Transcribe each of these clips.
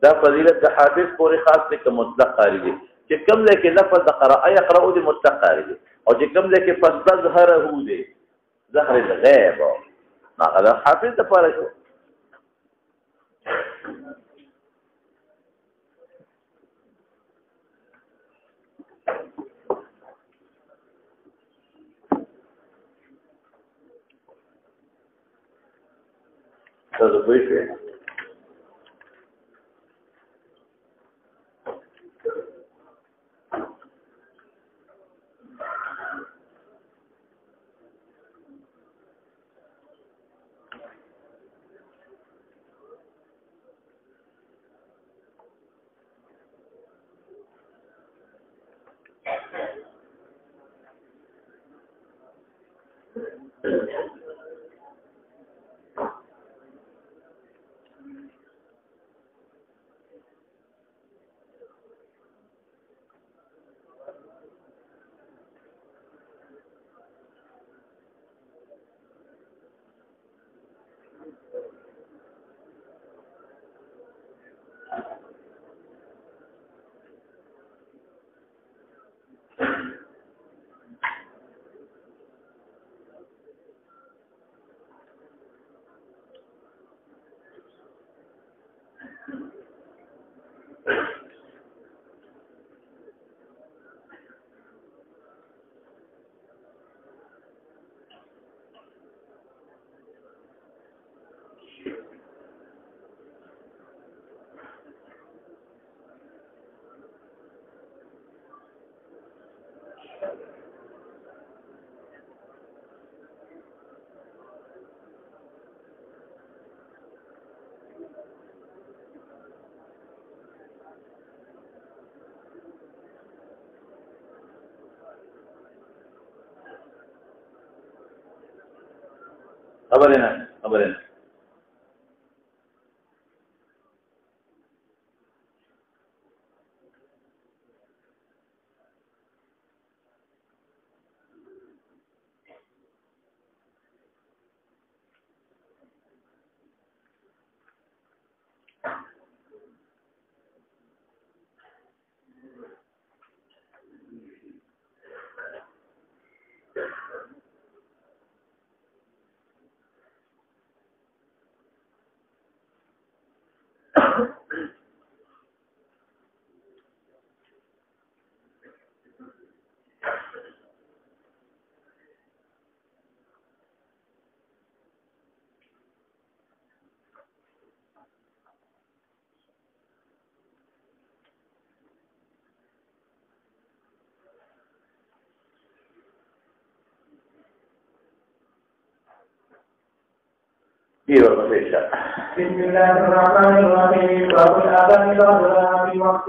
دا فضیلت د حافظ پورې خاص دی که مطلق قاری دی چې کوم ځای کې لفظ د قرأ یقرأ دی مطلق قاری دی او چې کوم ځای کې فاستظهره دی ظهر الغیب هغه د حافظ لپاره شو تاسو پوه شئ خبرنا بسم الله الرحمن الرحيم باب الأذان بعد ذهاب الوقت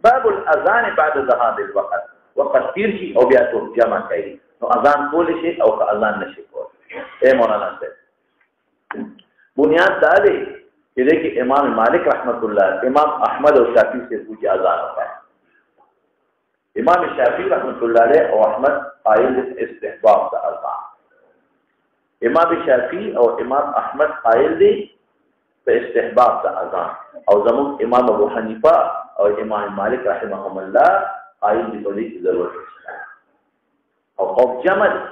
باب الاذان بعد ذهاب الوقت وقت تیر شي او بیا ټول جمع کوي نو اذان کول شي او که اذان نشي کول اے مولانا صاحب بنیاد دا دی چې دغه امام مالک رحمت الله امام احمد او شافعی سے پوچھ اذان ہوتا ہے امام شافعی رحمت الله علیه او احمد قائل استحباب د اذان امام شافعی او امام احمد قائل دي په استحباب د اذان او زموږ امام ابو حنیفه او امام مالک رحمهم الله قائل دي په دې کې ضرورت نشته او خوف جمع دي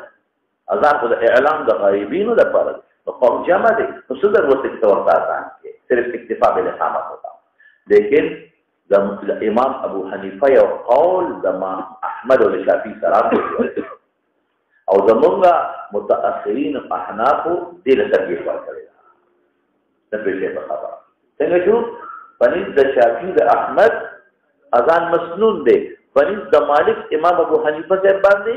اذان خو د اعلام د غایبینو لپاره او خوف جمع دي نو څه ضرورت کې توقع اذان کې صرف اکتفا بالاقامت ہوتا لیکن د امام ابو حنیفه یو قول د امام احمد او شافعی سره او زمونږه متأخرین احناف دې له ترجیح ورکړي دا په دې په خبره څنګه شو پنځ د شافعي د احمد اذان مسنون دی پنځ د مالک امام ابو حنیفه صاحب باندې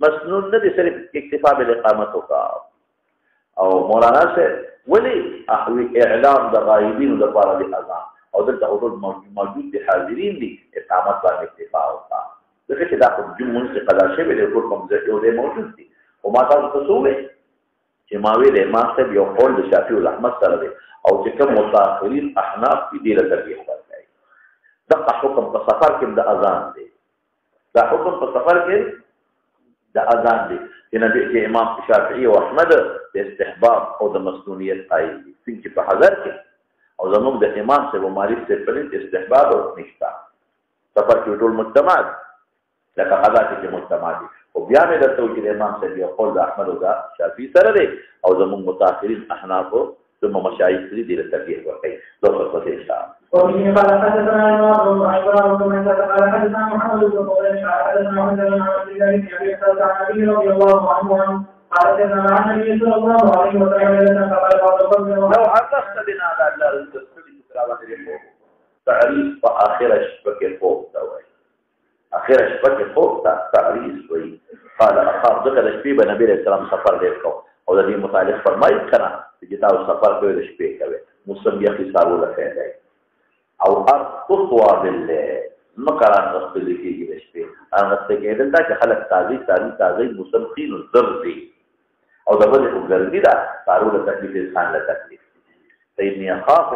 مسنون نه دي صرف اکتفا بالاقامت وکا او مولانا صاحب ولی اعلام د غایبین د لپاره د اذان او دلته ټول موجود دي حاضرین دي اقامت باندې اکتفا وکا دغه چې دا په جمهور څخه قضا شوی دی ټول کوم ځای یو دی موجود دي او ما تاسو ته وې چې ما ویلې ما صاحب یو قول د شافعي او احمد سره دی او چې کوم متأخرین احناف دې له ترجیح ورکړي دا حکم په سفر کې د اذان دی دا حکم په سفر کې د اذان دی چې نبی چې امام شافعي او احمد د استحباب او د مسنونیت قائل دي څنګه په حضر کې او زموږ د امام صاحب مالک صاحب په استحباب نشته سفر کې ټول مجتمع لکه قضا کې مجتمع دي او بیا مې درته وکړي امام صاحب یو قول د احمد او د شافعي سره دی او زموږ متأخرین احناف ثم مشايخ دي للترجيح والقيد دوسر فتح شاء وفيه قال حدثنا عمر بن قال حدثنا محمد بن قال حدثنا محمد بن عبد الله بن ابي سعد عن ابي رضي الله عنه قال كان مع النبي صلى الله عليه وسلم لو عرفت بنا على الله تعريف فآخر شبك فوق دوي آخر شبك فوق تعريف وي قال أخاف ذكر الشبيب نبي السلام سفر ديكو او د دې متعلق فرمایي کنه چې تاسو سفر کوئ د شپې کوئ مسلم یې خسارو لکه دی او هر خطوه بالله مقران غسل کېږي د شپې هغه غسل کېدل دا چې خلک تازه مستمخین الزر دي او د بل ګرځي دا کارو د تکلیف انسان له تکلیف فإني أخاف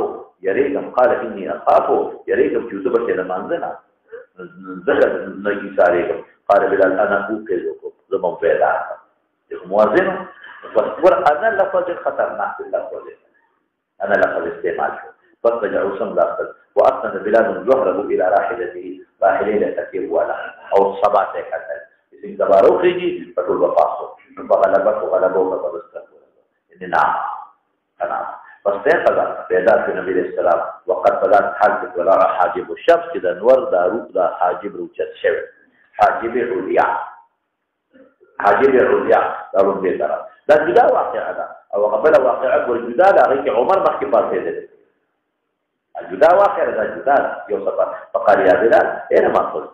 يريكم قال إني أخاف يريكم چې زبر ته مانځنه ذکر نگی ساريكم قال بلال أنا أوقظكم زمون پیدا موازنه فاصبر انا لفظ خطرناك باللفظ انا لفظ استعمال شو فاضطجعوا سم لاخذ واسند بلال يهرب الى راحلته راحله تكيب ولا او صبات كتل اسم تبارك يجي فتول بفاصل فغلبه فبستغفر ان نعم انا فاستيقظ بيدات النبي عليه السلام وقد بدات حاجب ولا حاجب الشمس كده نور دارو دا حاجب روچت شوی حاجب الرؤيا حاجب الرؤيا دارو دې طرف دا جدا واقعه ده او قبل واقعه ورجدا ده هغه عمر مخکې پاتې ده جدا واقعه ده جدا یو سفر فقال يا بلال اين ما قلت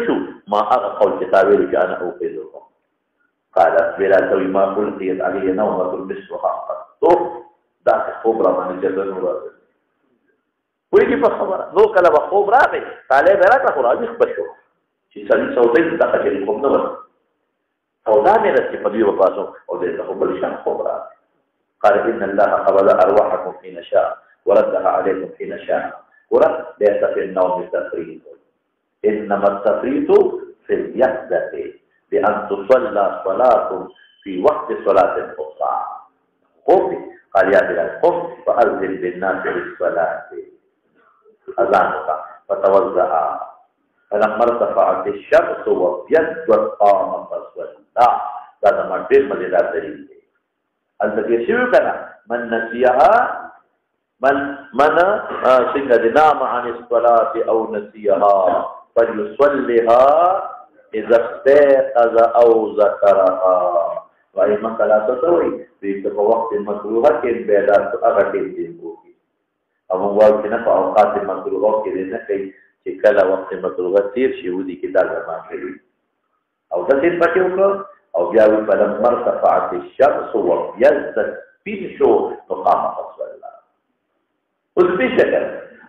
شو ما هذا قول كتابي لك انا اوقظكم قال بلال توي ما قلت علي نومه مثل حقا تو دا خبره من جدن ورته ويجي په خبره نو کله به خوب راغی طالب راته خو راځي خبرشو چې سړي سوتې د تکلیف کوم نه او دا مې رسې په دې وپاسو او دې ته بل شان خبره قال ان الله قبض ارواحكم حين شاء وردها عليكم حين شاء ورد ليس في النوم التفريط انما التفريط في اليقظه بان تصلى صلاه في وقت صلاه اخرى قم قال يا بلال قم فاذن بالناس بالصلاه اذانك فتوضا فلما ارتفعت الشمس وابيضت قام فصلى دا ما ډېر مزیدار دلیل دی الذي شوی کنه من نسيها من څنګه نام عن الصلاه او نسيها فليصلها اذا استيقظ او ذكرها وايي مثلا تسوي په وخت مکروه کې بیدار هغه ټیم دی کوي او موږ چې نه په اوقات مکروه کې نه کوي چې کله وخت مکروه تیر شي ودی کې دا ځما کوي او د دې پټیو کو او بیا په لمر ارتفعت الشمس وابيضت شو مقام رسول الله اوس په شکل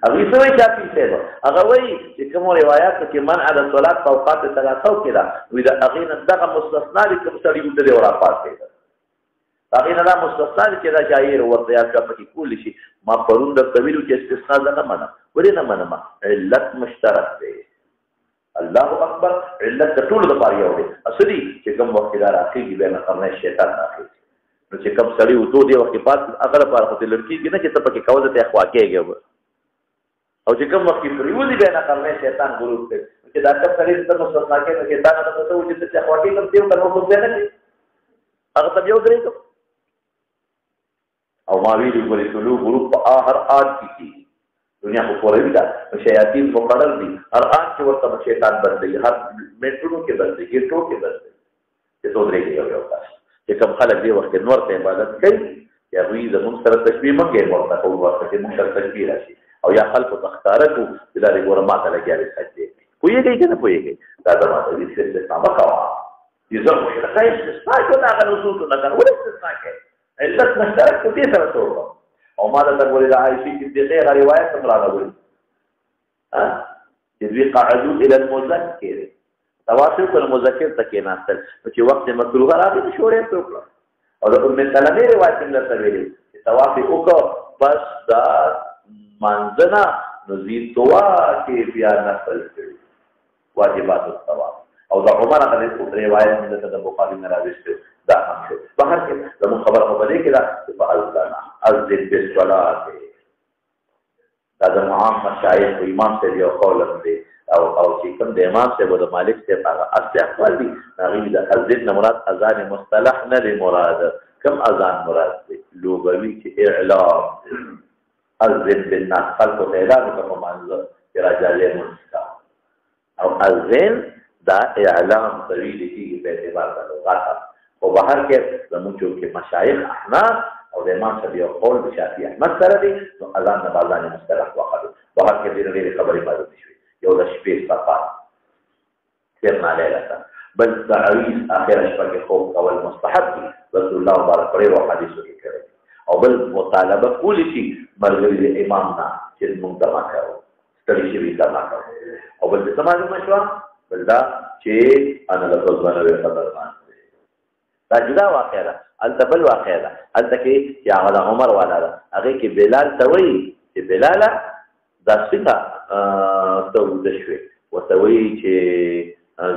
هغه سوي شافعي ته هغه وایي چې کوم روایت کې منع د صلات په اوقات ثلاثه کې دا وي دا هغه دغه مستثنا دي کوم سړي د اورافات دی هغه نه دا مستثنا دي چې دا شاعر ورته یا په کول شي ما پرون د طویل کې استثناء نه منه ولې نه منه علت مشترک دی الله اکبر علت ټول د پاره یو دی اصلي چې کوم وخت دا راځي به نه قرنه شیطان راځي نو چې کوم سړی وته دی وخت پات اگر لپاره خپل لړکی کې نه چې ته پکې کوزه ته اخوا کېږي او چې کوم وخت پریوزي به نه قرنه شیطان ګروپ ته چې دا کوم سړی ته مستثنا کې نه شیطان نه ته و چې ته اخوا کې کوم ته کوم څه نه هغه ته یو درې او ما ویلي ګورې ټول ګروپ په هر آد کې دنیا کو پورې دا شیاطین په قدر دي هر آن کې ورته شیطان باندې هر میټرو کې باندې ګټو کې باندې چې دوه درې کې یو تاسو چې کوم خلک دی وخت نور ته عبادت کوي یا دوی زموږ سره تشبیه مکه ورته کوي ورته چې موږ سره تشبیه راشي او یا خلق تختارکو چې دا ګوره ماته لګیاري سجدي پوهیږي کنه پوهیږي دا د ماته دې څه څه مکوا دې زموږ څخه استثناء کوي هغه نصوص نه کوي ولې استثناء کوي علت مشترک دې سره څه او ما دا تقول إلى عائشة صديقية رواية تقرأ نقول إذ قعدوا إلى المذكر تواصل كل مذكر تكينا أصل فشي وقت مكروه راضي مشورين تقرأ اور أم سلمة رواية من السبيل تواصل أوكا بس دا منزنا نزيد توا كي بيان نفل واجبات التواصل او دا عمر هغه رواية من البخاري نراويسته دا هم شو بهر کې زموږ خبره په دې کې دا فعلنا اذن بالصلاه دا د عام مشایخ او امام صاحب یو قول دی او چې کوم د امام صاحب او د مالک صاحب هغه اصل اقوال دي هغه د اذان نه مراد اذان مصطلح نه دی مراد کوم اذان مراد دی لغوي چې اعلام اذن بالناس خلق ته اعلان کوم معنی راځي مستا او اذن دا اعلام طویل کیږي په اعتبار د لغات او بهر کې زموږ کې مشایخ احناف او د امام صاحب یو قول د شافعي احمد سره دی نو اذان د اذان مصطلح وقالو بهر کې ډېرې خبرې معلومې شوې یو د شپې صفات سرنا لیلة بل تعویز آخر شپه کې خوب کول مستحب دي رسول الله مبارک کړی حدیثو کې کړی او بل مطالبه کولی شي مرګري د امام نه چې موږ دما کوو ستړي شي دما کوو او بل څه معلومه شو بل دا چې انا له ځوانه خبر دا جدا واقع ده الته بل واقع ده الته کې یا غلا عمر والا ده هغه کې بلال ته وایي چې بلال دا څنګه ته ودشوي وتوي چې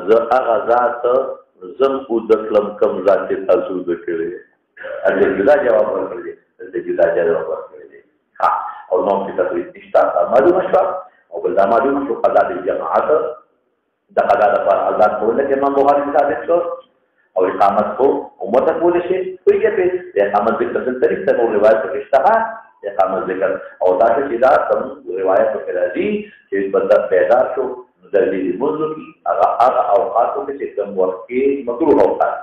زه هغه ذات زم او د کلم کم ذات تاسو د کړی اته جدا جواب ورکړي اته جدا جواب ورکړي ها او نو چې تاسو استشتا معلومه شو او بل دا معلومه شو قضا د جماعت د قضا لپاره آزاد کول کې امام بخاری ثابت شو او اقامت کو امت کول شي کوئی کې په اقامت د تفصیل طریق ته روایت اشتها اقامت ذکر او دا چې دا سم روایت په راځي چې بنده پیدا شو دلیل موضوع کی هغه اوقاتو کې کوم وخت کې مکروه اوقات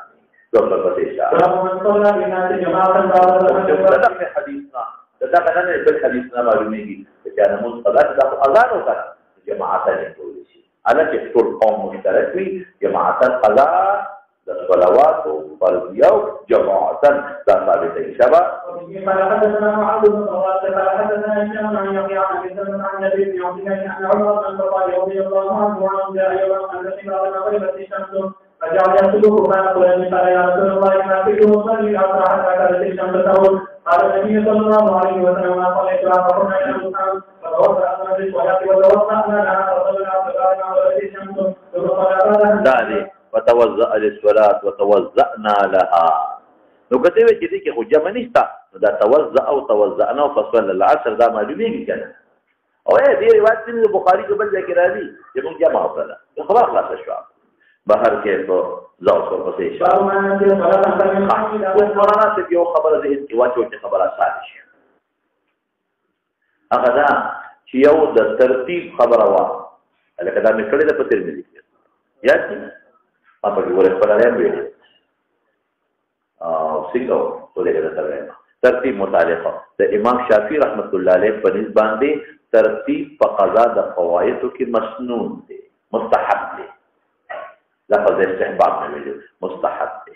ډاکټر پته شه حدیثنا دا کنه په حدیثنا معلومیږي چې انا منقضات دا اذان وکړه جماعت نه کوي شي انا چې ټول قوم مشترک وي جماعت قضا د صلوات او فرضیه او جماعت دا ثابت دي شبا حدثنا معاذ بن راشد حدثنا هشام عن يحيى عن النبي بن عبد الله عن عمر بن الخطاب رضي الله عنه عن جاء يوم ان الامراه غربت الشمس فجعل يسلك كان قال يا رسول الله ما كنت اصلي حتى كانت الشمس تغرب قال النبي صلى الله عليه وسلم ما صليت فقمنا الى المسجد فتوضا من الصلاه وتوضانا لها فصلينا فقالنا غربت الشمس ثم صلى وتوضأ للصلاة وتوضأنا لها نو کته وی چې دې کې حجه منيستا دا توضأ او توضأنا فصل العصر دا معلومیږي کنه او دې روایت د بخاری کې بل ځای کې راځي چې موږ جمع وکړه خلاص خلاص شو بهر کې تو ځاو څو پسې شو مولانا ته یو خبره دې چې واچو چې خبره ساده شي هغه دا چې یو د ترتیب خبره وا لکه دا مې کړې ده په ترمذی کې یا چې apa que boleh pada dia څنګه ولې دا ترتیب متعلقه د امام شافعي رحمت الله علیه په نسبت باندې ترتیب په قضا د فوایدو کې مسنون دي مستحب دي لفظ استحباب نه ویل مستحب دي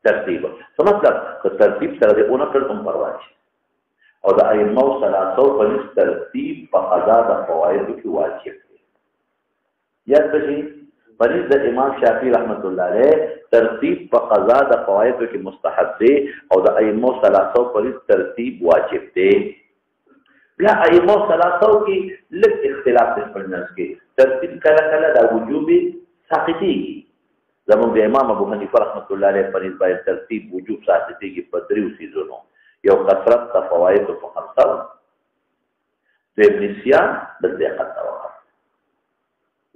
ترتیب څه مطلب که ترتیب سره د اون کړه هم پروا شي او د ائمه ثلاثه په نسبت ترتیب په قضا د فوایدو کې واجب دي یا څه پنځ د امام شافعي رحمت الله علیه ترتیب په قضا د فوایدو کې مستحب دی او د ائمه ثلاثه په ترتیب واجب دی بیا ائمه ثلاثه کې لږ اختلاف د پرنس کې ترتیب کله کله د وجوب ساقطيږي زموږ د امام ابو حنیفه رحمت الله علیه په نسبت ترتیب وجوب ساقطيږي په دریو سيزونو یو کثرت د فواید په خمسه د ابن سیان د دقت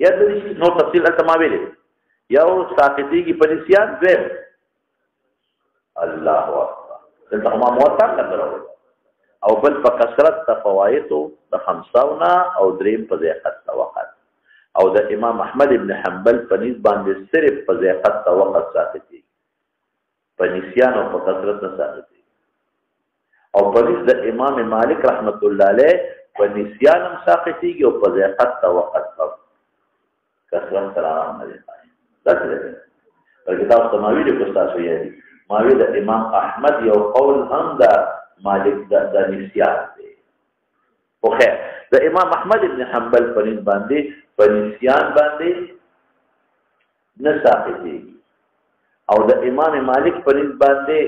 یا د دې نو تفصیل اتما ویلې یو ساقطيږي په نسيان دویم الله اکبر دلته ما موثق کړو او بل په کثرت د فواید د 50 او دریم په ذیقت توقت او د امام احمد ابن حنبل په نسبت باندې صرف په ذیقت توقت ساقطيږي په نسيان او په کثرت نه ساقطيږي او په نسبت د امام مالک رحمت الله علیه په نسيان هم ساقطيږي او په ذیقت توقت کثرت سلام علیکم تاسو دې کتاب سماوی د استاد یادي ماوی د امام احمد یو قول هم د مالک د نسیان دی خو خیر د امام احمد ابن حنبل په نسبت باندې په نسیان باندې نه ساقطيږي او د امام مالک په نسبت باندې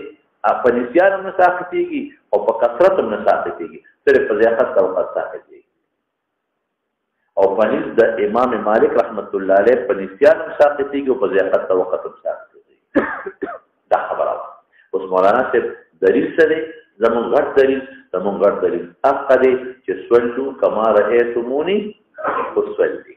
په نسیان هم ساقطيږي او په کثرت هم ساقطيږي صرف په ذیقت توقت ساقطيږي او پنځ د امام مالک رحمت الله علیه په نسیان ساقطيږي او په ذیقت توقت ساقطيږي دا خبره اوس مولانا صاحب دلیل سره زمون غټ دلیل زمونږ ګډ دلیل حق دی چې صلو کما رأیتمونی اصلي.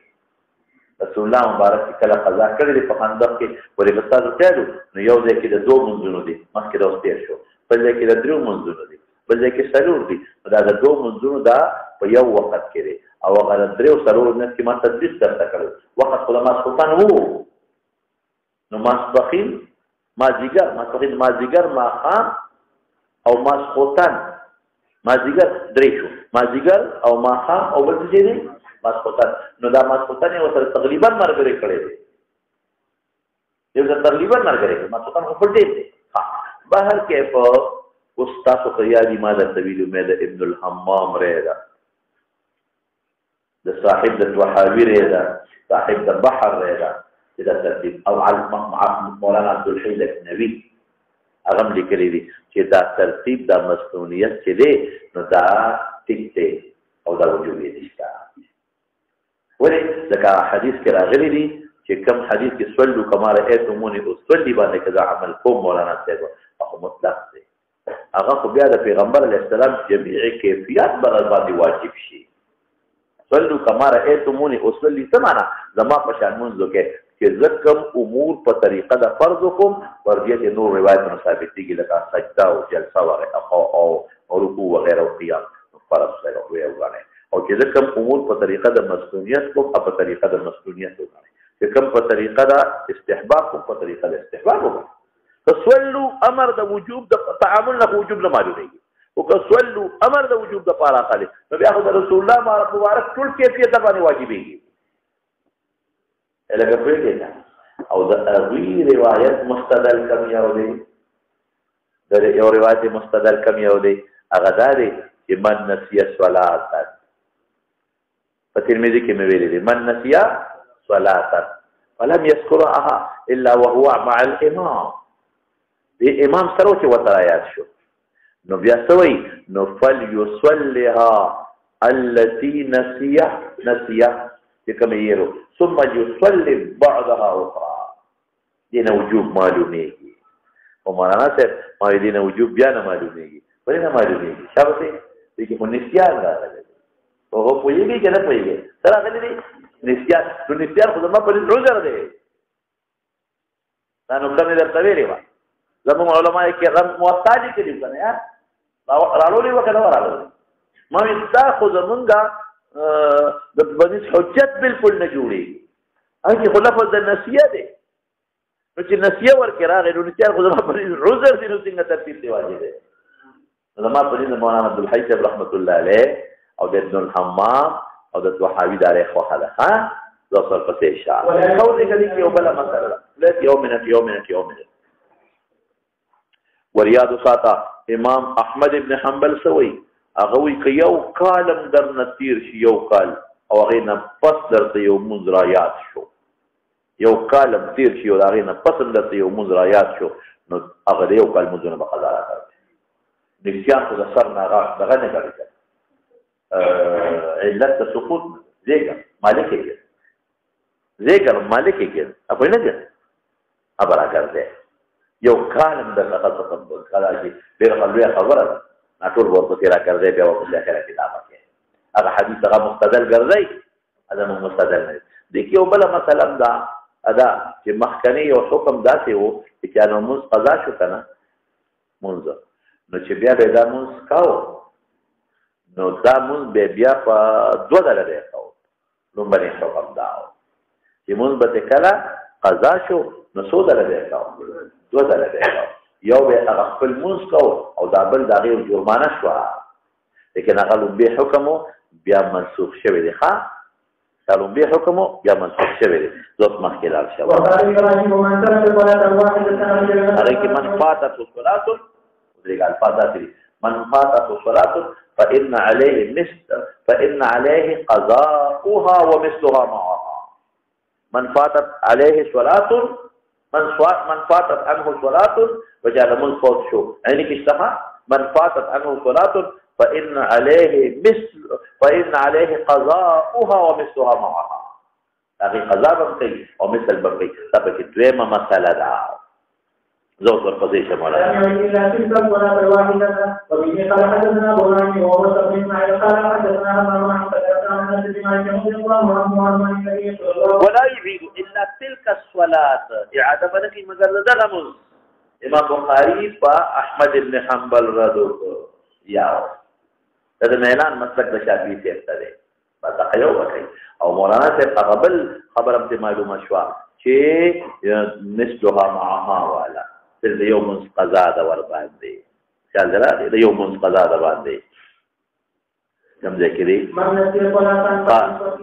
رسول الله مبارک کله قضا کړی دی په خندق کې ولې بستاسو کېدو نو یو ځای کې د 2 منځونو دي مخکې د اوس تېر شو، بل ځای کې د 3 منځونو دي، بل ځای کې 4 دي. دا د 2 منځونو دا په یو وخت کې دی او هغه د 3 او 4 منځ کې ما تدریس درته کړو. وخت خو د ماسخوتن وو نو ماسپخین مازدیګر ماښام او ماسخوتن مازدیګر 3 شو، مازدیګر او ماښام او بل څه دی ماسخوتن. نو دا ماسخوتن یې ورسره تقریبا ملګری کړی دی، یو ځل تقریبا ملګری کړی ماسخوتن خو پر ډېر دی. بهر کې په استاسو خیالي ما درته ویلو مې د ابن الحمام رې ده، د صاحب د طحاوي رې ده، صاحب د بحر رې ده چې دا ترتیب او مولانا عبدالحی لکنوي هغه هم لیکلی دي چې دا ترتیب دا مصنوعیت چې دی نو دا ټیک دی او دا وجوب یې نشته. ولې ځکه حدیث کې راغلی دي چې کوم حدیث کې صلو کما رأیتمونی اصلي باندې که دا عمل کوم مولانا صاحب هغه مطلق دی. هغه خو بیا د پیغمبر علیه السلام جمیع کیفیات به باندې واجب شي. صلو کما رأیتمونی اصلي څه معنا؟ زما په شان مونځ وکړئ چې زه کوم امور په طریقه د فرض کوم ورځې نور روایتونو ثابتېږي لکه سجده او جلسه وغیره او رکوع وغیره او قیام فرض سره وګڼئ، او چې زه کوم امور په طریقه د مسنونیت کوم په طریقه د مسنونیت وګڼئ، چې کوم په طریقه د استحباب کوم په طریقه د استحباب وګڼئ. فصلو امر د وجوب د تعامل نه وجوب نه معلومیږي او که صلو امر د وجوب د پاره خالي نو بیا خو د رسول الله مبارک ټول کیفیت باندې واجبېږي. لکه پوهېږئ او د هغوی روایت مستدل کم یو دی، د یو روایت مستدل کم یو دی هغه دا دی چې من نسیه صلاتا په ترمذي کې مې ویلي دي من نسیه صلاتا فلم یذکرها الا وهو مع الامام، د امام سره چې ورته یاد شو نو بیا څه وایي نو فلیصلها التي نسیه چې کومه یې ثم يصلي بعضها اخرى. دینه وجوب معلومیږي او مولانا صاحب ما دینه وجوب بیا نه معلومیږي. ولې نه معلومیږي؟ شابه دې کې په نسیان راغلی او هو پوهېږي که نه پوهېږي څه راغلی دی نسیان. نو نسیان خو زما په عذر دی، دا نقطه مې درته ویلې وه. زموږ علما کرام موطا لیکلي که نه یار راړولې وه که نه راړولې ما ویل دا خو زمونږ د بنیس حجت بالکل نه جوړېږي. هغې خو لفظ د نسیه دی نو چې نسیه ورکې راغی نو نسیان خو زما په عذر دی نو څنګه ترتیب دی واجب دی. زما په دې مولانا عبدالحی صاحب رحمت الله علیه او د ابن الحمام او د طحاوي دا رې خوښه ده. ها زه سر پسې انشاءالله قول دې کلي کې یو بله مسله ده لږ یو منټ وریاض ساته امام احمد ابن حنبل سوی هغه وایي که یو کالم درنه تیر شي یو کال او هغې نه پس درته یو مونځ را یاد شو، یو کالم تیر شي او د هغې نه پس درته یو مونځ را یاد شو نو هغه د یو کال مونځونه به قضا راکړي. نسیان خو د سر نه دغه نه کوي علت د سقوط زیږه مالک یې زیږه مالک یې اپوی نه ګرځي اب راګرځي یو کالم درته ختم کړه چې ډېره لویه خبره ده ټول ورپسې راګرځي بیا ورپسې اخره کتابه کې هغه حدیث هغه مستدل ګرځي هغه مستدل نه دي. کې یو بله مسله هم ده ادا چې مخکنی یو حکم داسې و چې چا نو مونځ قضا شو که نه مونځ نو چې بیا به دا مونځ کوو نو دا مونځ به بیا په 2 ډله دی کوو. لومړنی حکم دا و چې مونځ به کله قضا شو نو څو ډله دی کوو 2 ډله دی کوو. یو به هغه خپل مونځ کوو او دا بل د هغې جرمانه شوه لیکن هغه لومبې حکم بیا منسوخ شوی دی. ښه دا لومبې حکم بیا منسوخ شوی دی. زه اوس مخکې لاړ شم هغې کې من فاتته صلات درېږه الفاظ داسې دي من فاتته صلات فإن عليه قضاؤها ومثلها معها. من فاتت عليه صلات من فاتت عنه صلات وجعل من فوت شو يعني كشتها من فاتت عنه صلات فإن عليه قضاؤها ومثلها معها. هذه قضاء بمقي ومثل بمقي طبعا دویمه مسألة ده زوج والقضية مولانا. إلا تلك الصلاة الواحدة وبه قال حدثنا بولاني وهو بن إسماعيل قال حدثنا همام عن قتادة عن أنس بن مالك رضي الله عنه عن النبي صلى الله عليه وسلم ولا يعيد إلا تلك الصلاة إعادة بنك مجرد رمز إمام بخاري فأحمد بن حنبل رضوك ياو هذا ميلان مسلك بشافي سيبتدي فتقيو وكي أو مولانا سيب قبل خبر امت معلومة شوا شيء مثلها معها ولا تلك يوم قزادة ورباندي قال لا يوم قزادة باندي كم ذكري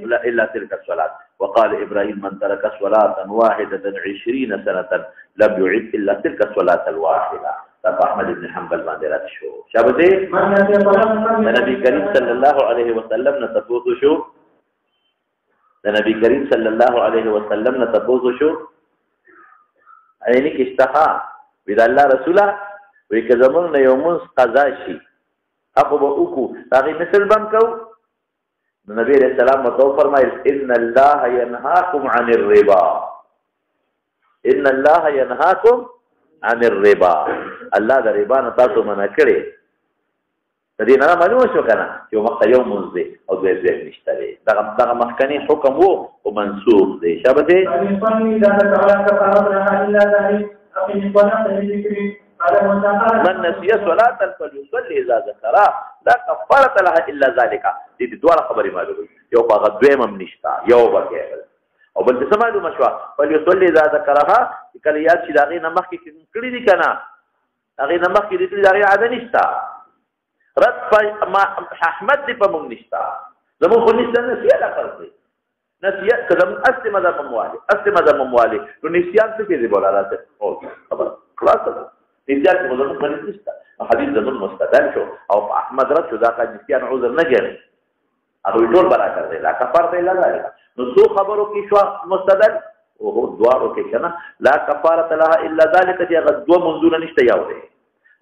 لا إلا تلك الصلاة وقال إبراهيم من ترك صلاة واحدة 20 سنة لم يعد إلا تلك الصلاة الواحدة تبع أحمد بن حنبل باندرات شو شابتي النبي كريم صلى الله عليه وسلم نتفوز شو النبي كريم صلى الله عليه وسلم نتفوز شو عينك اشتهى بذا الله رسوله ويكزمون يوم قزاشي أقوى بأوكو تاغي مثل بمكو النبي عليه السلام وتوفر ما إن الله ينهاكم عن الربا إن الله ينهاكم عن الربا الله ده ربا نتاسو منكري تدين أنا معلومة شو كان يوم مزدي أو زي نشتري ده مخكني حكم هو ومنسوخ دي شابتي من نسي صلاة فليصلي إذا ذكرها لا كفارة لها إلا ذلك دي دوار خبري معلومة يوم غدوة ممنشتا يوم كيف أو بل تسمعوا مشوا فليصلي إذا ذكرها كليات شداغين مخي كلي كنا أغين مخي دي كلي عدنشتا رد ما أحمد دي فمنشتا زمون خلنشتا نسيا لا فرضي نسيا كذا أستم هذا مموالي نسيان تكذب ولا لا تقول خلاص نسيان كذا خلنشتا حديث زمون مستدل شو أو أحمد رد شو ذاك نسيان عذر نجري أو يدور برا كذا لا كفارة إلا ذلك نسو خبرو کی شو مستدل وهو دوارو کې کنه لا کفاره لها الا ذلك چې غدو منزول نشته یاوله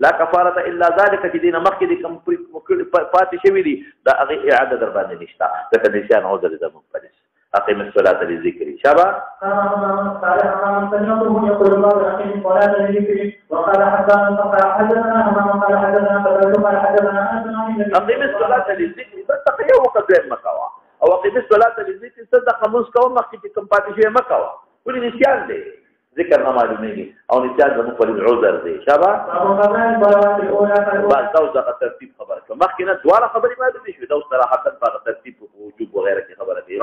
لا کفاره الا ذلك چې دینه مخکې دي کوم پاتې شوی دي دا هغه اعاده در باندې نشته دا کله نشان عذر د منفرد اقیم الصلاه للذکر شبا قال سمعته يقول الله اقيم الصلاه للذكر وقال حدثنا اقیم الصلاه للذكر تقيو وقد مكوا او اقیم الصلاه للذکر صدق خمس کو مخکې کوم پاتې شوی مکوا ولې نشان دي ذکر نه معلومیږي او نشان د منفرد عذر دي شبا بعد دا ترتیب خبر کوم مخکې نه دواړه خبرې معلومې شوې دا صراحه په ترتیب وجوب وغيرها کې خبره دي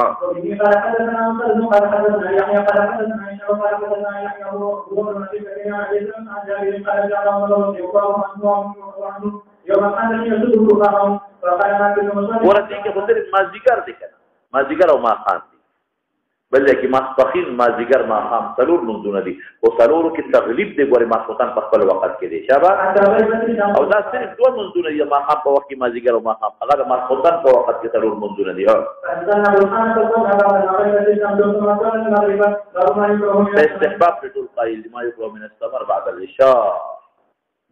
قال حدثنا يحيى قال حدثنا قال حدثنا يحيى هو بن ابي بكر عن جابر قال جاء الله عنه يوم كان يسوق قام فقال ما كنت مصلي ورته کې خطر ما ذکر دي کنه ما ذکر او ما خان دي بل کې ما فخین ما ذکر ما خام سلور منځونه دي او سلورو کې تغلیب دی ګوره ما خطن په خپل وخت کې دي شابه او دا صرف دوه منځونه دي ما خام په وخت کې ما ذکر او ما خام هغه ما خطن په وخت کې سلور منځونه دي استحباب ټول قائل ما یو من السمر بعد العشاء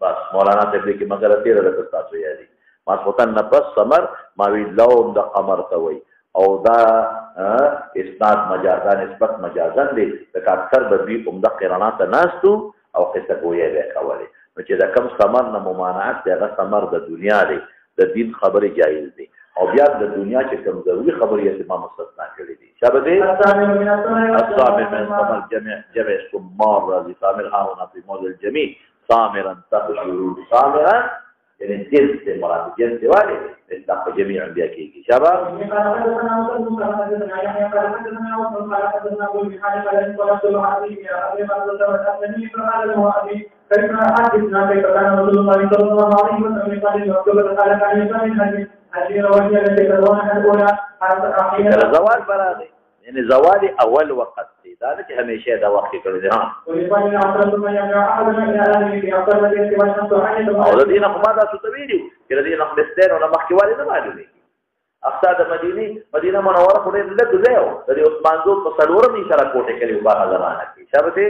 بس مولانا ته کې مگر تیر راځي تاسو یادي ما خطن نه پس سمر ما وی لون د قمر ته وي او دا اسناد مجازا نسبت مجازا دي لکه اکثر به دوی عمده قرانات ناستو او قصه ګویا به کوله نو چې دا کم ثمر نه ممانعت دی هغه ثمر د دنیا دی د دین خبره جایز دي او بیا د دنیا چې کوم ضروري خبرې یې ما مستثنا کړې دي شابه دي الصامر من ثمر جمع ثمار راضي ثامر ها هنا في موضع الجميع ثامرا تخشوا ثامرا يعني جنس مراد جنس والد استحق جميع بياكيكي شباب زوال براغي يعني زوالي اول وقت دي ذلك هميشه دا وقت کړی دی ها او الذين قمدا ستویلي الذين قمستين ولا مخکوالي نه معلومي اقصاد مدینه منوره په دې لږ ځای او د عثمان زو په سلورم اشاره کوټه کې په هغه زمانہ کې شابته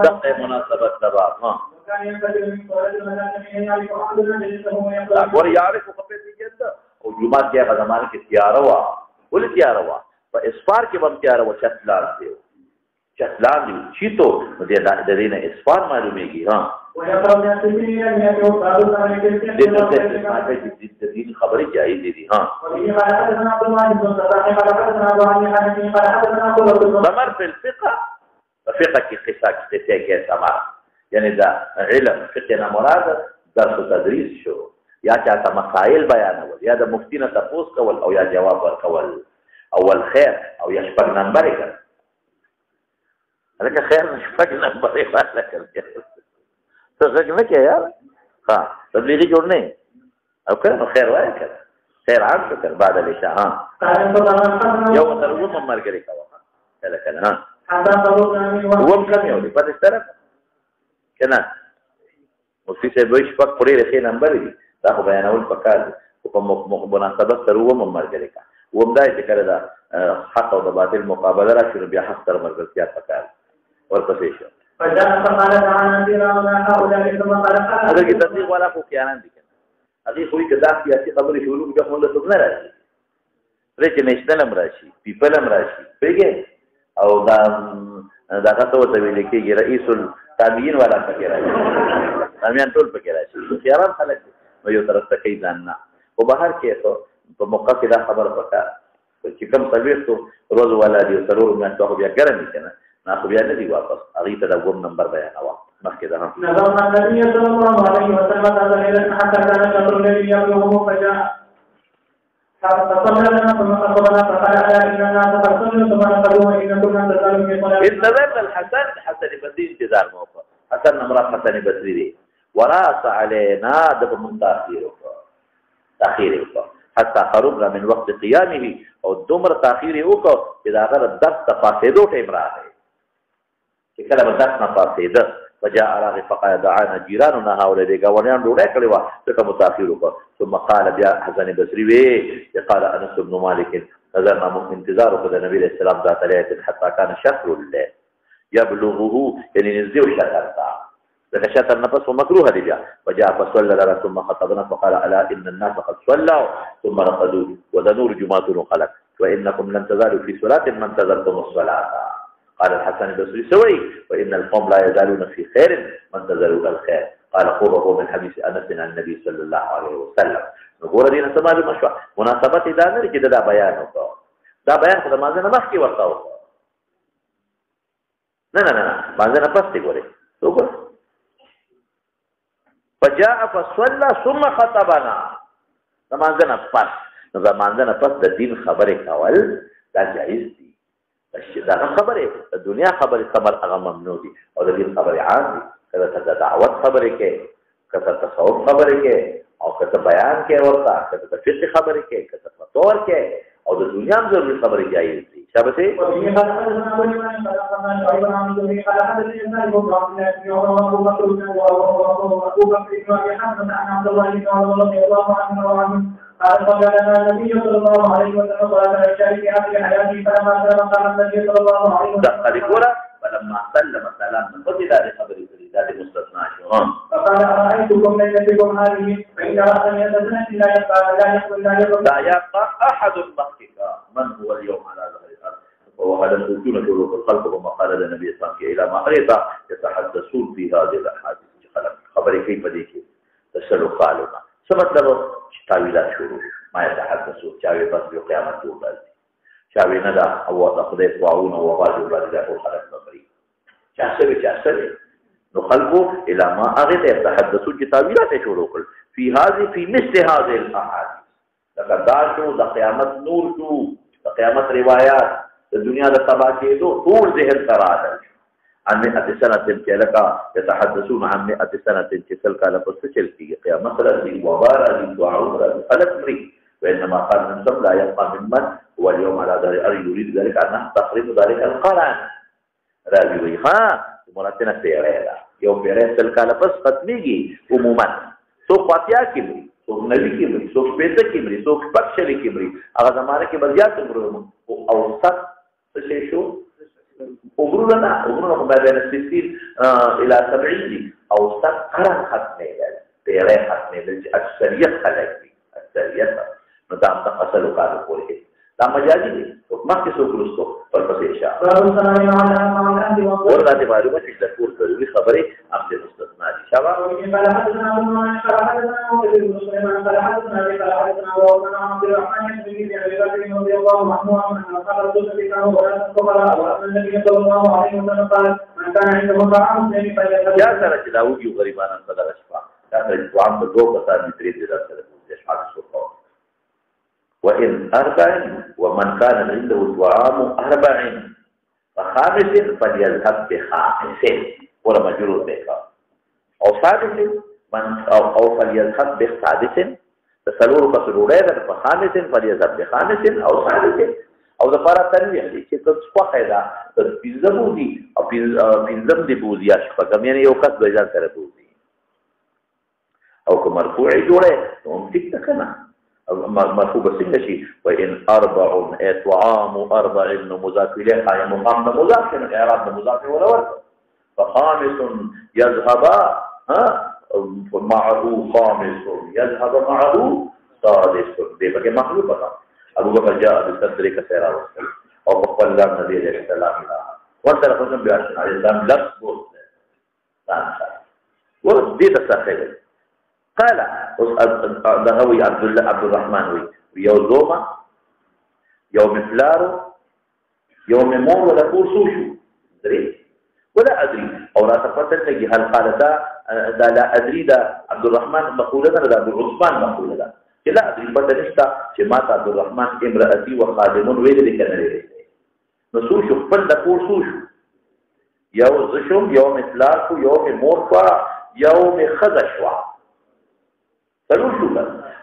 دغه مناسبت تبع ها اور یعرف خپل دې جده او جمعه کې هغه زمانہ کې تیار وا ول تیار وا په اسفار کې هم تیار و چتلان دی چتلان دی چیتو د دې نه اسفار معلومیږي ها د دین خبرې جایز دي ها ثمر في الفقه فقه کې قصه کې ثمر یعنی دا علم فقه نه مراد درس تدریس شو یا چاته مسائل بیانول یا د مفتی نه تاسو کول او یا جواب ورکول اول خیر او یا شپږ نمبر کړ هغه خیر شپږ نمبر یې واسه کړ څه څنګه کې یار ها تبلیغي جوړ نه او کړه خیر وای کړ خیر عام شکر بعد العشاء ها یو ترغو نمبر کې کاوه کله کله ها ووم کم یو دی پاتې سره کنه مفتی صاحب وایي شپږ پورې رخي نمبر دي دا خو بیانول پکار دي په مناسبت سره ووم نمبر کې کا ووم دا چې کړه دا حق او د باطل مقابله راشي بیا حق سره مرګتیا پکار ورپسې شو هغه کې تصدیق والا خو خیانت دي هغه خو کې دا سیاسي خبرې شروع کړه خو له څه نه راځي پرې چې نېشنل هم راشي پیپل هم راشي پیګه او دا تاسو ته ویل کېږي رئیس التابعین والا پکې راځي تابعین ټول پکې راځي خیاران خلک نو یو طرف ته کې ځان نه او بهر کې په موقع کې دا خبر پکا چې کوم سرویسو روز والا دی ضرور مې تاسو بیا ګرځي کنه نه خو بیا نه دی واپس هغه ته دا ووم نمبر بیانوا مخکې ده نظام النبي صلى الله عليه وسلم هذا ليلة حتى كان شهر الليل يبلغه فجاء فصلنا ثم خطبنا فقال ألا إن الناس قد صلوا ثم نقلوا وإن كنا نزال في صلاة انتظرنا الحسن بصري انتظار موقع حسن مراد حسن بصري دي وراس علينا دب من تأخيره حتى خرجنا من وقت قيامه او دمر تأخيره وکړو چې دا غره درس تفاصیلو ټیم راغی چې کله به درس نه فاصله فجاء راغي فقال دعانا جيراننا هؤلاء دي غوانيان ډوډۍ کړې وه ځکه متاخر وکړ ثم قال بیا حسن بصري وی قال انس بن مالك نظرنا انتظار وکړ د نبی رسول الله ذات عليه حتى كان شطر الليل يبلغه يعني نزيو شطر ذلك شطر نفسه مكروه دي بیا فجاء فصلى لنا ثم خطبنا فقال الا ان الناس قد صلوا ثم رقدوا وذنور جماعه خلق وانكم لن تزالوا في صلاه ما انتظرتم الصلاه قال الحسن البصري سوي وإن القوم لا يزالون في خير من انتظروا الخير قال قرره من حديث أنس عن النبي صلى الله عليه وسلم نقول دينا سماج مشروع مناسبة دانر كده دا بيان وكا دا بيان خدا مازنا مخي ورطا وكا نا مازنا پس تقولي سوكر فجاء فصلى ثم خطبنا مازنا پس مازنا پس دا دين خبره کول دا جائز دي دا خبره د دنیا خبره خبر هغه ممنوع دي او د دین خبره عام دي کله ته دعوت خبره کې کله تصوف خبره کې او کله بیان کې ورته کله فقه خبره کې کله فتور کې او د دنیا هم ضروري خبره جایز دي شابه قال لنا النبي صلى الله عليه وسلم صلاة العشاء في آخر حياته فلما سلم قال النبي صلى الله عليه وسلم فلما سلم سلام قتل لخبر ذات مستثنى شهون فقال أرأيتكم ليلتكم هذه فإن رأسا يتزنى لا يبقى أحد مخك من هو اليوم على ظهر الأرض وهذا الوجود شروط الخلق وما قال النبي صلى الله عليه وسلم إلى ما قريت يتحدثون في هذه الأحاديث خبر كيف ديك تسألوا قالوا سمت له تاویلات شروع ما يتحدثوا چاوي بس یو قیامت جوړل چاوي نه دا او د خدای دعاونه او واجب باندې او خلق خبري چاسه نو خلقو الى ما اغه يتحدثوا تاویلات شروع کړ في مثل هذه الاحاديث لکه دا شو د قیامت نور شو د قیامت روایت د دنیا د تبا کېدو ټول ذهن تراده عن 100 سنة لك يتحدثون عن 100 سنة تلك لبس تلك قيامة رأسي وبارا لدعاء رأسي فلت مريد وإنما قال نسم لا يبقى ممن هو اليوم على ظهر الأرض يريد ذلك أنه تقريب ذلك القرآن رأسي ويخا مراتنا سيريلا يوم بيرين تلك لبس ختميجي عموما سوق فاتحة كمري سوق نبي كمري سوق بيتا كمري سوق بكشري كمري أغا زمانة كبريات كمري أوسط تشيشو عمرنا ما بين 60 إلى 70 دي أو قرن ختمه ده تیرے ختمه ده أكثرية خلق دي أكثرية نظام تقصلوا قادوا قوله دا مجازي دي مخکې څوک وروستو ورپسې اشاره باب السلام على من كان ور داسې معلومه چې د کور ضروري خبرې همدې مستثنا دي شابه قال حدثنا ابن مالك قال حدثنا وكيل بن سليمان قال حدثنا ابي قال حدثنا وابن عبد الرحمن بن ابي بكر رضي الله عنه ان قال رسول الله صلى الله عليه وسلم وان النبي صلى الله عليه وسلم قال من كان عنده طعام فليأكل یا سره چې دا وږي غریبانان په دغه شپه دا سره چې عام د دوه کسان درې دي دا سره د شپه څو وإن 4 ومن كان عنده طعام 4 فخامس فليذهب بخامس ولا مجرور بها او سادس من او فليذهب بسادس تسلور كسروره فخامس فليذهب بخامس او سادس او د فارا تنویح دي چې د څه فائدہ د پنځمو دي او پنځم دی بوزي شپږم یعنی یو کس د ځان سره بوزي او کوم مرفوع جوړه نو ټیک کنه مرفوع څنګه شي وان 4 اطعام 4 مضاف الیه قائم مقام مضاف نه اعراب مضاف ولا ورث فخامس يذهب معه خامس يذهب معه سادس دې بګه مخلوقه ابو بکر جاء بصدر كثيرا او قال النبي عليه السلام ورته رسول الله عليه السلام لفظ ودي تسخير قال دهوي عبد الرحمن يوم يوم فلارو يوم مور ولا كورسوشو دري ولا ادري او لا تفتن لي هل قال دا لا ادري دا عبد الرحمن مقوله دا ابو عثمان مقوله دا لا ادري بدلستا چې مات عبد الرحمن امرأتي وخادم ویل دي کنه لري نو سوشو خپل د کورسوشو یو زشم يوم فلارو يوم مور يوم خزشوا سلوشو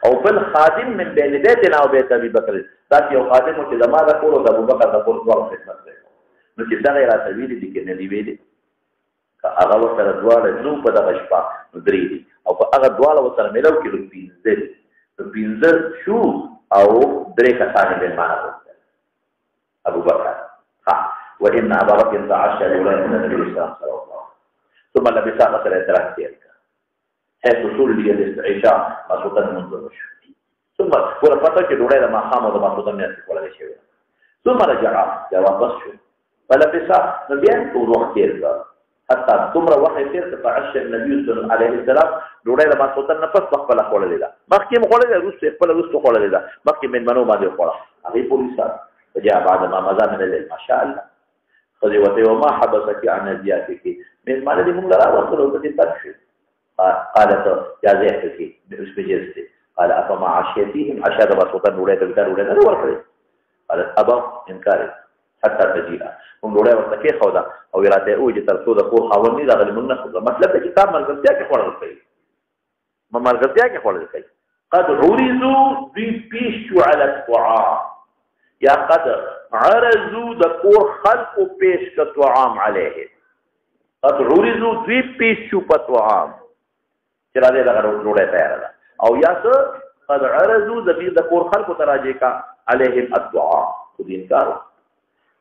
او بل خادم من بين بيتنا وبيت ابي بكر تاسو یو خادم چې زما د کور او د ابو بکر د کور دوه خدمت کوي نو چې دا غیر تلویل دي کې نه دی ویلي هغه سره دواله نو په دغه شپه درې دي او هغه دواله سره ملو کې پینځه شو او درې کسان به معنا ابو بکر وان ابا بکر تعشى ولا النبي صلى الله عليه وسلم ثم لبس مثل اعتراف حيث وصول لي الاستعشاء مسوطا منظر ثم ولا فتره کې ډوړې ما خامو د مسوطا نه ولا شي ثم رجع واپس شو فلبس نبي ټول وخت یې حتى تمر وحي تیر تعشى النبي صلى الله عليه وسلم ډوړې ما مسوطا نه پس خپل خولې ده مخکې مخولې روسه خپل روسه خولې ده مخکې من منو باندې خوړه هغه پولیسا فجاء بعد ما مزا من الليل ما شاء الله خذوته وما حبسك عن ذياتك من ما الذي من لا وصلوا بتنشي قالت يا زيحتي باسم جلستي قال أفما عشيتيهم عشاء بسوطا نوليت بكار ولينا نورخلي قالت أبا إنكاري حتى تجيئا هم نولي ورتكي خودا أو يراته اوجي ترسو دا قول خاوني دا غلي من نخوضا مطلب دا كتاب مرغلتيا كي خوڑا رخي ما مرغلتيا كي خوڑا رخي قد عرضوا دي بيشو على الطعام يا قد عرضوا دا قول خلق بيش كطعام عليه قد عرضوا دي بيشو بطعام چرا دې لغه روړې تیار ده او یا څه قد عرضوا ذبیر د کور خلق تراجه کا عليهم الدعاء خو دې انکار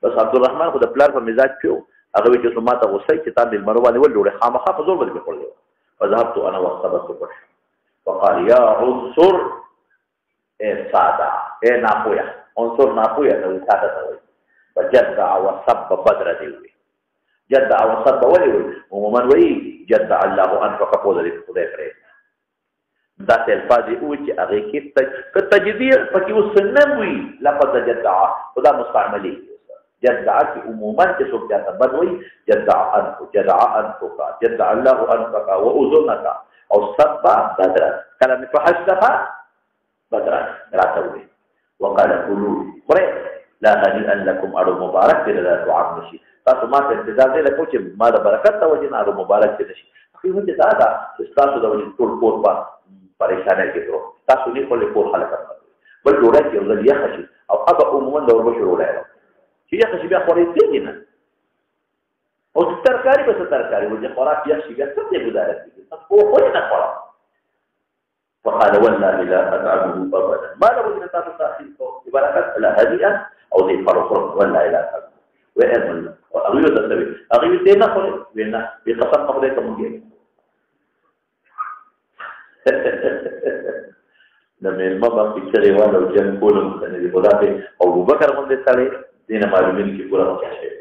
بس عبد الرحمن خو د پلار په مزاج پیو هغه چې سماته غوسه چې تاسو د مرو باندې ولډه خامخا په زور باندې کړل فذهبت انا وصبت قش وقال يا عنصر ساده ناپویا عنصر ناپویا نو ساده ته فجدع وصب بدر دی وی جدع وصب ولي عموما وی جدع الله انفق قول دې خدای پرې دا الفاظ او چې هغه کې تجدید پکې وسنم وی لفظ جدع خدا مستعملي جدع کی عموما چې څوک ته بد وی جدع انفق جدع الله انفق واذنك او صب بدر کلمه فحشتها بدر راتوي وقال قولوا لا هنيئا لكم ارو مبارک دې له دعا نشي تاسو ما ته انتظار دی لکه چې ما د برکت ته وجه نه مبارک دي شي خو دې دا تاسو د وجه ټول کور په پریشانه کې درو تاسو نه کولای کور خلک بل ډوړی یو ځل یې خشي او هغه عموما د وربشو وړای چې یې خشي بیا خوري دي نه او ترکاری به ترکاری وځي خوراک یې شي بیا څه دې گزارې دي تاسو خو نه خورا فقال والله لا اتعبه ابدا ما له وجه تاسو تاخير برکت لا هديه او دې فرق ولا اله وأمل وأغير تسوي أغير تينا خلي بينا بقسم قبلك مجيء د میلمه باندې چغې واله او جنګ کولو مستند دي خدا ته ابوبکر غوندې سړی دینه معلومین کې پوره مخکې شوی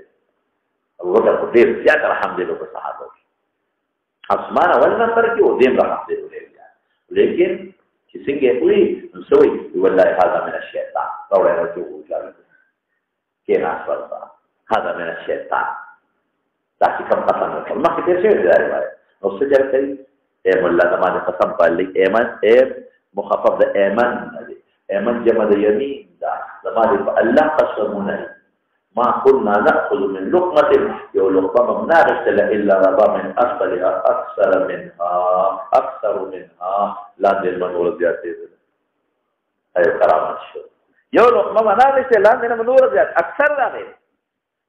ابوبکر خو ډېر زیات رحم دی په صحابه کې اسمان اول نمبر کې و دیم رحم دی لیکن چې څنګه وي نو سوي والله هذا من الشیطان راوړی راځو وځي کې ناس ورته هذا من الشیطان دا چې کوم قسم وکړ مخکې تیر شوی دی روایت نو څه جوړ کړي اے مولا زمانه قسم پالي ایمان اے مخفف د ایمان دی ایمان جمع د یمین دا زمانه په الله قسمونه ما كنا ناخذ من لقمه يو لقمه ما نرسل الا ربا من اصلها اكثر منها لا دل منور زیاتې اي کرامت شو یو لقمه ما نرسل لا دل منور زیات اکثر راغی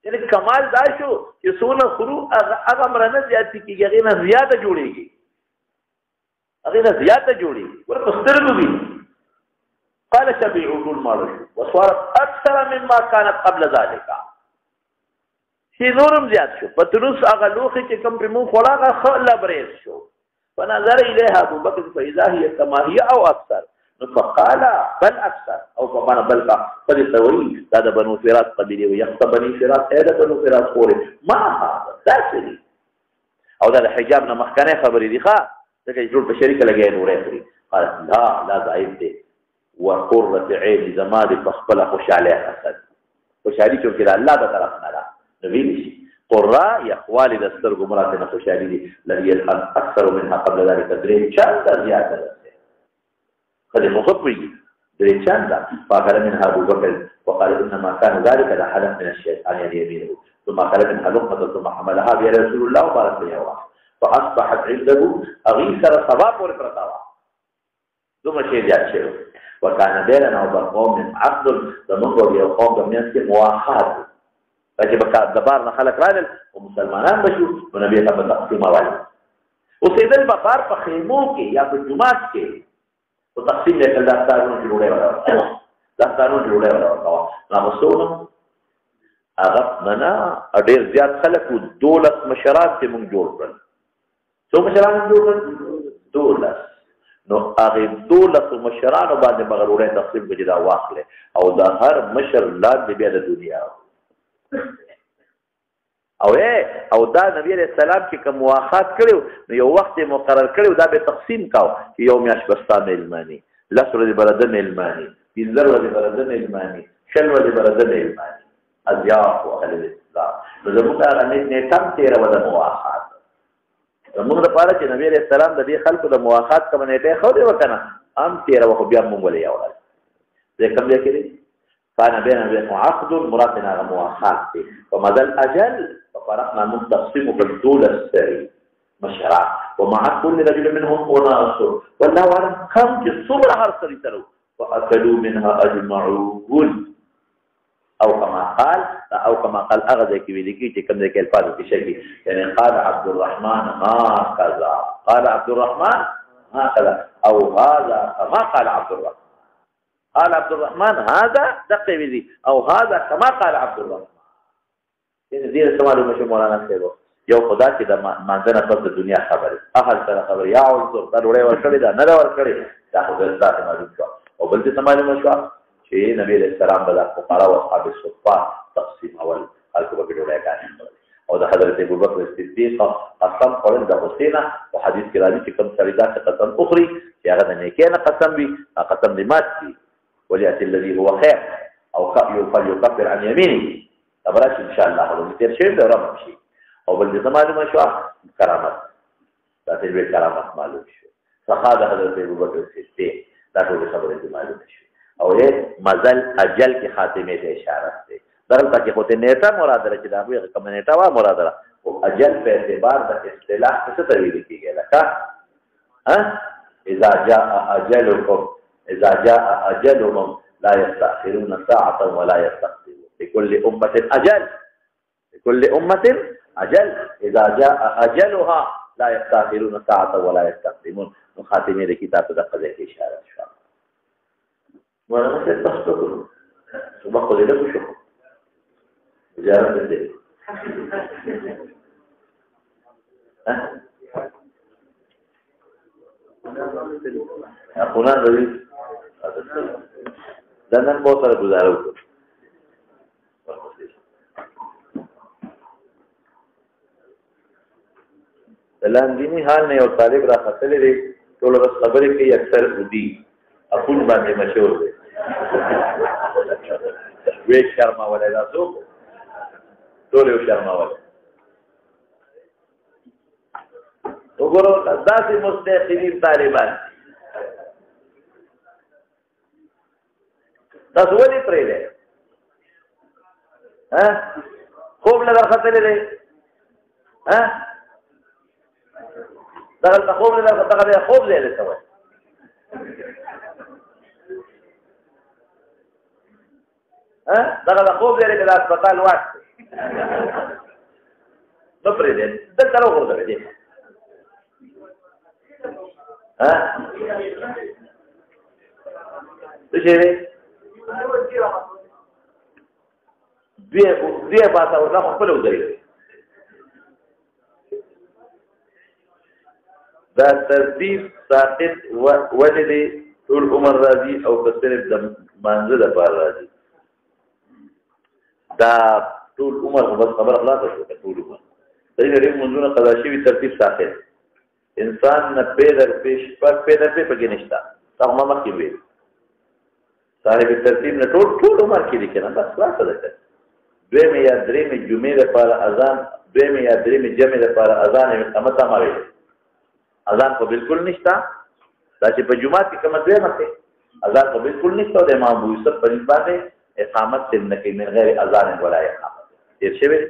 یعنی کمال دا شو چې سونه خرو هغه مرنه زیات کیږي هغه نه زیاته جوړيږي هغه نه زیاته جوړيږي ورته سترګو دي قال شبيع كل مالش وصارت اكثر مما كانت قبل ذلك شي نورم زیات شو پتروس هغه لوخي چې کوم په مون خوړه خل برېس شو فنظر اليها ابو بكر فاذا هي كما هي او اكثر فقال بل اكثر او فقال بل فلسوي هذا بنو فراس قبيله ويخطب بني فراس هذا بنو فراس قوله ما هذا داسري او ده حجابنا مخکنه خبري دي ښا ځکه جوړ په شریک لګي نورې خوري قال لا ضعيف دي وقرة عين زمادي فخبل خوشاله حسن خوشالي چې کله الله د طرف نه را نبی نشي قرة يا اخوالي د سترګو مراتب خوشالي دي لري اكثر منها قبل ذلك درې چا زیاته ده قد مخبري درې چا فقال منها ابو بكر وقال انما كان ذلك لحلف من الشيطان يعني يمينه ثم قال منها لقمه ثم حملها بها رسول الله وبارك له فاصبحت عنده اغيثر ثواب ورقرطوا ثم شيء جاء شيء وكان بيننا وبين قوم عقد ضمنوا بيقوم بمنس مواخات فجب دبارنا خلق راجل ومسلمانان بشو ونبي ته تقسیم اوله وسیدل بقار په خیمو کې یا په جمعات کې او تقسیم نه کړل داستانو جوړه وره نو وسونه هغه منا ډېر زیات خلک دولت مشرات ته مونږ جوړ کړل څو مشران جوړ کړل دولت نو هغه دولت مشرانو باندې مغروره تقسیم کړي دا واخله او دا هر مشر لاندې بیا د دنیا او دا نبی علیہ السلام چې کوم واخات کړو نو یو وخت مقرر کړو دا به تقسیم کاو چې یو میاش بستا ملمانی لسره دی برده ملمانی پینځر ورځې برده ملمانی شل ورځې برده ملمانی ازیاف او اهل الاسلام نو زموږ هغه نیټم تیر ودا مواخات زموږ لپاره چې نبی علیہ السلام د دې خلکو د مواخات کوم نیټه خو دی وکنه ام تیر وخو بیا مونږ ولې یاوړل ځکه بیا کړی كان بيننا عقد مرادنا مواخات ومدى الاجل ففرقنا منتصم بالدول السري مشرع ومع كل رجل منهم اناس والله اعلم كم الصبر هرسري تروا واكلوا منها اجمعون او كما قال اغذك بذكي كم ذاك الفاظ في شيء يعني قال عبد الرحمن هكذا قال عبد الرحمن هكذا او هذا كما قال عبد الرحمن قال عبد الرحمن هذا دقيقي او هذا كما قال عبد الرحمن ان دې سمالو مشه مولانا صاحب یو خدا چې د مانځنه په دنیا خبره اهل سره خبره یا او دا وړي ورکړي دا نه ورکړي دا خو د ذات معلوم شو او بل څه سمالو مشه چې نبی علیہ السلام د فقراء او اصحاب الصفه تقسیم اول خلکو به ډوړای کاږي او د حضرت ابوبکر صدیق قسم قول د حسین او حدیث کې راځي چې کوم سړی دا قسم اخري چې هغه د نیکه قسم وي قسم دې مات شي وليأتي الذي هو خير او فليكفر عن يمينه ابراش ان شاء الله ولو تیر شي دا رب شي او بل دې معلومه شو کرامت دا دې کرامت معلوم شو فقاد حضرت ابوبکر صدیق دا ټول خبره دې معلومه شو او یې مزل اجل کی خاتمه ته اشاره ده درته کې خو ته نیټه مراد لري چې دا وي کوم نیټه وا مراد لري او اجل په اعتبار د اصطلاح څه تویل کیږي لکه اذا جاء اجلهم لا يستأخرون ساعة ولا يستقدمون لكل أمة أجل إذا جاء أجلها لا يستأخرون ساعة ولا يستقدمون مخاتمه الكتاب تدقق ذلك إشارة إن شاء الله وانا مثل تصدقوا سبقوا لك شكر وجارة الدين أخونا ذلك دا نن مو سره گزاره وکړو د لاندیني حال نه یو طالب را خطلې دی ټول ورځ خبرې کوي اکثر ودي اپون باندې مشهور دی وې شرماولی دا څوک ټول یو شرماولی وګورو داسې مستحقین طالبان تاسو ولې پرېږدئ خوب نه درختلی دی دغلته خوب نه دغه خوب ځای دی ته وایي دغه خوب ځای دی که د هسپتال واټ دی نه پرېږدئ دلته راوغورځوئ دې څه شی دی دوی باسه ورته خو خپله ودرېږي دا ترتیب ساقط ولې دی ټول عمر راځي او که صرف د مانځه دپاره راځي دا ټول عمر خو بس خبره خلاصه شوه ټول عمر صحیح ډېر منځونه قضا شوي ترتیب ساقط انسان نه پې در پې شپږ پې در پې پکې نشته تا خو ما مخکې ویل صاحب ترتیب نه ټول عمر کې دی که نه بس خلاصه ده که دویمې یا درېمې جمعې دپاره اذان دویمې یا درېمې جمعې دپاره اذان اقامت هم ویل اذان خو بالکل نشته دا چې په جومات کې کومه دویمه کې اذان خو بالکل نشته او د امام ابو یوسف په نسبت باندې اقامت صرف نه کوي من غیر اذان ولا اقامت تېر شوی